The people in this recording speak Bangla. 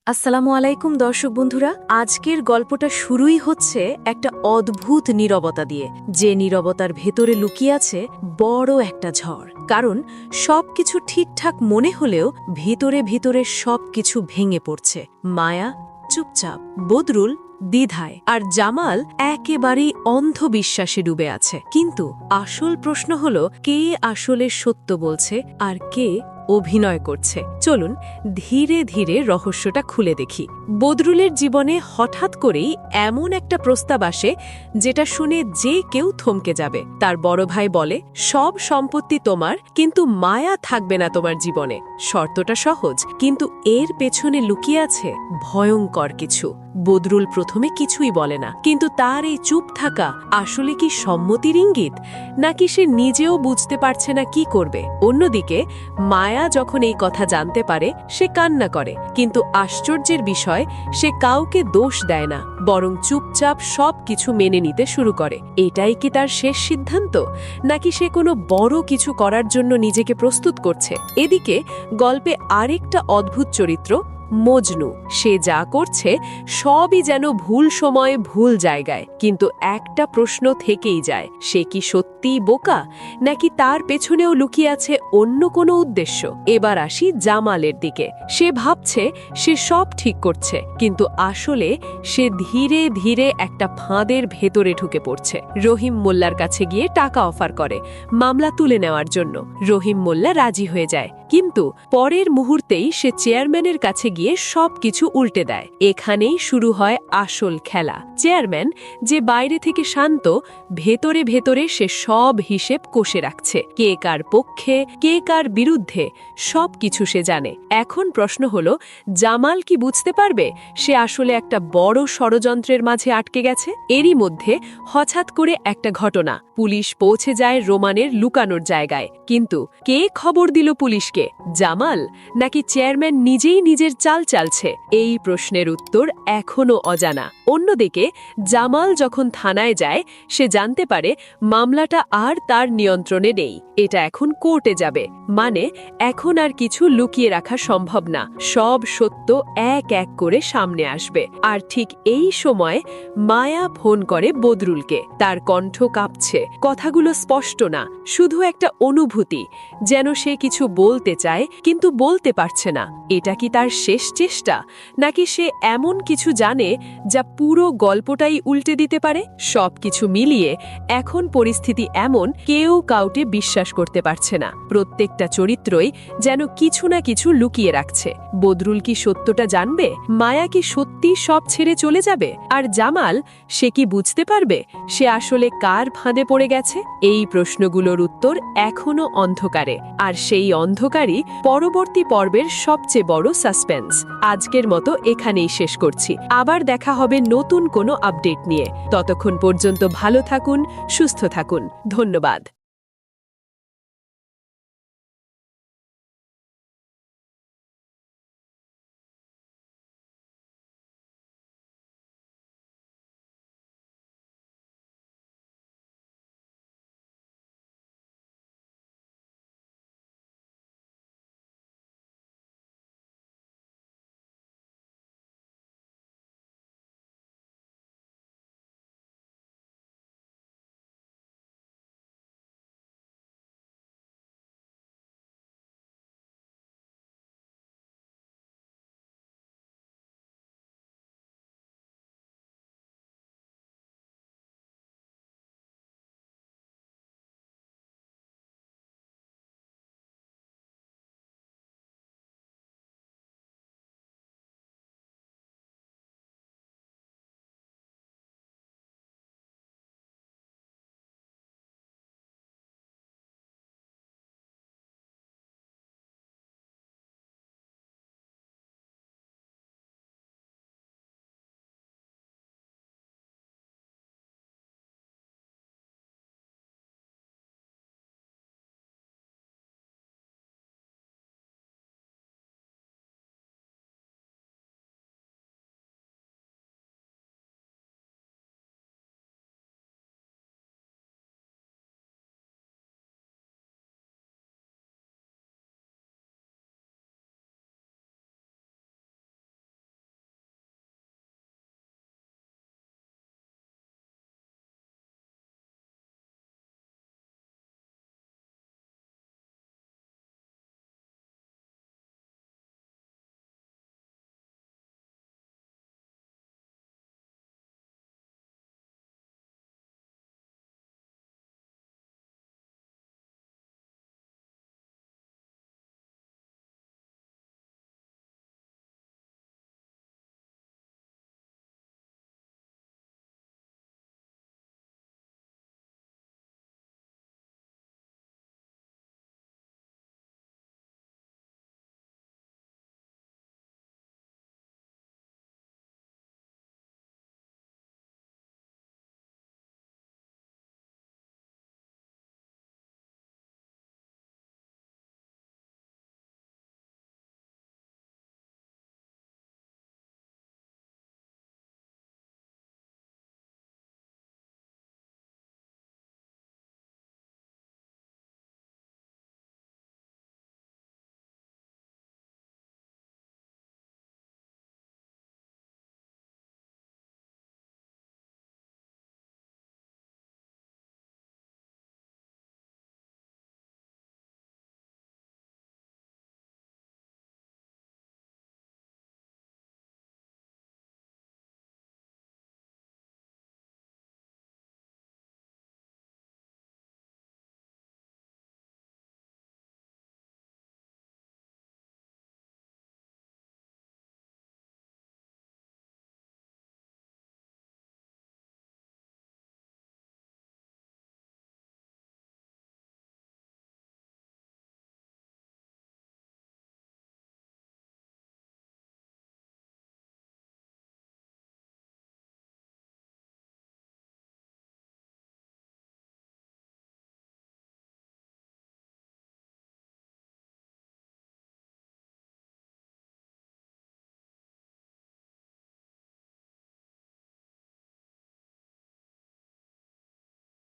আসসালামু আলাইকুম দর্শক বন্ধুরা, আজকের গল্পটা শুরুই হচ্ছে একটা অদ্ভুত নীরবতা দিয়ে, যে নীরবতার ভেতরে লুকিয়ে আছে বড় একটা ঝড়। কারণ সবকিছু ঠিকঠাক মনে হলেও ভিতরে ভিতরে সবকিছু ভেঙে পড়ছে। মায়া চুপচাপ, বদরুল দ্বিধায়, আর জামাল একেবারেই অন্ধবিশ্বাসে ডুবে আছে। কিন্তু আসল প্রশ্ন হলো, কে আসলে সত্য বলছে আর কে অভিনয় করছে? চলুন ধীরে ধীরে রহস্যটা খুলে দেখি। বদরুলের জীবনে হঠাৎ করেই এমন একটা প্রস্তাব আসে যেটা শুনে যে কেউ থমকে যাবে। তার বড় ভাই বলে, সব সম্পত্তি তোমার, কিন্তু মায়া থাকবে না তোমার জীবনে। শর্তটা সহজ, কিন্তু এর পেছনে লুকিয়ে আছে ভয়ঙ্কর কিছু। বদরুল প্রথমে কিছুই বলে না, কিন্তু তার এই চুপ থাকা আসলে কি সম্মতির ইঙ্গিত, নাকি সে নিজেও বুঝতে পারছে না কি করবে? অন্যদিকে মায়া যখন এই কথা জানতে পারে, সে কান্না করে, কিন্তু আশ্চর্যের বিষয়, সে কাউকে দোষ দেয় না, বরং চুপচাপ সব কিছু মেনে নিতে শুরু করে। এটাই কি তার শেষ সিদ্ধান্ত, নাকি সে কোনো বড় কিছু করার জন্য নিজেকে প্রস্তুত করছে? এদিকে গল্পে আরেকটা অদ্ভুত চরিত্র মজনু। সে যা করছে সবই যেন ভুল সময়ে ভুল জায়গায়, কিন্তু একটা প্রশ্ন থেকেই যায়, সে কি সত্যিই বোকা, নাকি তার পেছনেও লুকিয়ে আছে অন্য কোনো উদ্দেশ্য? এবার আসি জামালের দিকে। সে ভাবছে সে সব ঠিক করছে, কিন্তু আসলে সে ধীরে ধীরে একটা ফাঁদের ভেতরে ঢুকে পড়ছে। রহিম মোল্লার কাছে গিয়ে টাকা অফার করে মামলা তুলে নেওয়ার জন্য। রহিম মোল্লা রাজি হয়ে যায়, কিন্তু পরের মুহূর্তেই সে চেয়ারম্যানের কাছে গিয়ে সবকিছু উল্টে দেয়। এখানেই শুরু হয় আসল খেলা। চেয়ারম্যান, যে বাইরে থেকে শান্ত, ভেতরে ভেতরে সে সব হিসেব কষে রাখছে। কে কার পক্ষে, কে কার বিরুদ্ধে, সবকিছু সে জানে। এখন প্রশ্ন হলো, জামাল কি বুঝতে পারবে সে আসলে একটা বড় ষড়যন্ত্রের মাঝে আটকে গেছে? এরই মধ্যে হঠাৎ করে একটা ঘটনা। পুলিশ পৌঁছে যায় রোমানের লুকানোর জায়গায়, কিন্তু কে খবর দিল পুলিশকে? জামাল, নাকি চেয়ারম্যান নিজেই নিজের চাল চালছে? এই প্রশ্নের উত্তর এখনো অজানা। অন্যদিকে জামাল যখন থানায় যায়, সে জানতে পারে মামলাটা আর তার নিয়ন্ত্রণে নেই। এটা এখন কোর্টে যাবে, মানে এখন আর কিছু লুকিয়ে রাখা সম্ভব না। সব সত্য এক এক করে সামনে আসবে। আর ঠিক এই সময় মায়া ফোন করে বদরুলকে। তার কণ্ঠ কাঁপছে, কথাগুলো স্পষ্ট না, শুধু একটা অনুভূতি, যেন সে কিছু বলতে চায় কিন্তু বলতে পারছে না। এটা কি তার শেষ চেষ্টা, নাকি সে এমন কিছু জানে যা পুরো গল্পটাই উল্টে দিতে পারে? সবকিছু মিলিয়ে এখন পরিস্থিতি এমন, কেউ কাউকে বিশ্বাস করতে পারছে না। প্রত্যেকটা চরিত্রই যেন কিছু না কিছু লুকিয়ে রাখছে। বদরুল কি সত্যটা জানবে? মায়া কি সত্যি সব ছেড়ে চলে যাবে? আর জামাল, সে কি বুঝতে পারবে সে আসলে কার ফাঁদে পড়ে গেছে? এই প্রশ্নগুলোর উত্তর এখনো অন্ধকারে, আর সেই অন্ধকারই পরবর্তী পর্বের সবচেয়ে বড় সাসপেন্স। আজকের মতো এখানেই শেষ করছি। আবার দেখা হবে নতুন কোনো আপডেট নিয়ে। ততক্ষণ পর্যন্ত ভালো থাকুন, সুস্থ থাকুন। ধন্যবাদ।